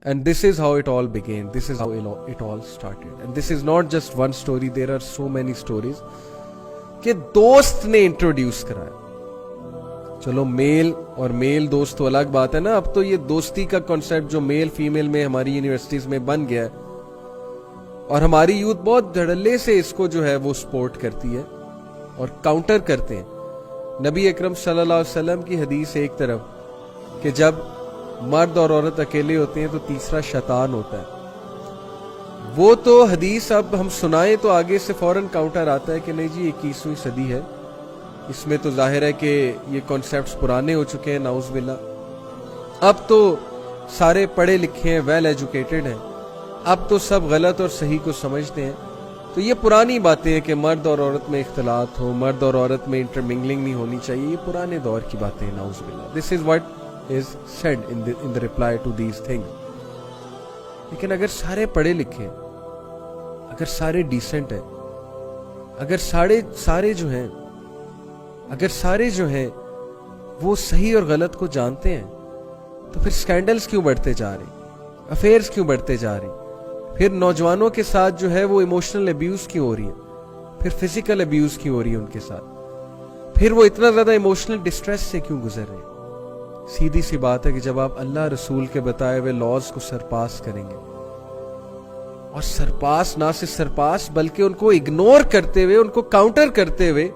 And this is how it all began. This is how it all started. And this is not just one story. There are so many stories کہ دوست نے introduce کرایا. چلو میل اور میل دوست تو الگ بات ہے نا. اب تو یہ دوستی کا کانسیپٹ جو میل فیمیل میں ہماری یونیورسٹیز میں بن گیا ہے, اور ہماری یوتھ بہت دھڑلے سے اس کو جو ہے وہ سپورٹ کرتی ہے اور کاؤنٹر کرتے ہیں. نبی اکرم صلی اللہ علیہ وسلم کی حدیث ایک طرف کہ جب مرد اور عورت اکیلے ہوتے ہیں تو تیسرا شیطان ہوتا ہے. وہ تو حدیث اب ہم سنائیں تو آگے سے فوراً کاؤنٹر آتا ہے کہ نہیں جی 21ویں صدی ہے, اس میں تو ظاہر ہے کہ یہ کانسیپٹس پرانے ہو چکے ہیں, نعوذ باللہ. اب تو سارے پڑھے لکھے ہیں, ویل ایجوکیٹڈ ہیں, اب تو سب غلط اور صحیح کو سمجھتے ہیں. تو یہ پرانی باتیں ہیں کہ مرد اور عورت میں اختلاط ہو, مرد اور عورت میں انٹرمنگلنگ نہیں ہونی چاہیے, یہ پرانے دور کی باتیں ہیں, نعوذ باللہ. This is what is said in the reply to these things. لیکن اگر سارے پڑھے لکھے ہیں, اگر سارے ڈیسنٹ ہیں, اگر سارے جو ہیں وہ صحیح اور غلط کو جانتے ہیں, تو پھر سکینڈلز کیوں بڑھتے جا رہے ہیں, افیئرز کیوں بڑھتے جا رہے ہیں, پھر نوجوانوں کے ساتھ جو ہے وہ ایموشنل ابیوز کیوں ہو رہی ہے, پھر فزیکل ابیوز کیوں ہو رہی ہے ان کے ساتھ, پھر وہ اتنا زیادہ ایموشنل ڈسٹریس سے کیوں گزر رہے ہیں. سیدھی سی بات ہے کہ جب آپ اللہ رسول کے بتائے ہوئے لاز کو سرپاس کریں گے, اور سرپاس نہ صرف سرپاس بلکہ ان کو اگنور کرتے ہوئے, ان کو کاؤنٹر کرتے ہوئے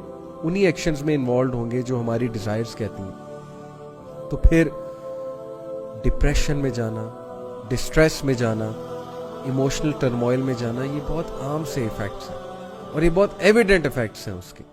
انہی ایکشنز میں انوالوڈ ہوں گے جو ہماری ڈیزائرز کہتی ہیں, تو پھر ڈپریشن میں جانا, ڈسٹریس میں جانا, ایموشنل ٹرموائل میں جانا, یہ بہت عام سے ایفیکٹس ہیں اور یہ بہت ایویڈنٹ ایفیکٹس ہیں اس کے.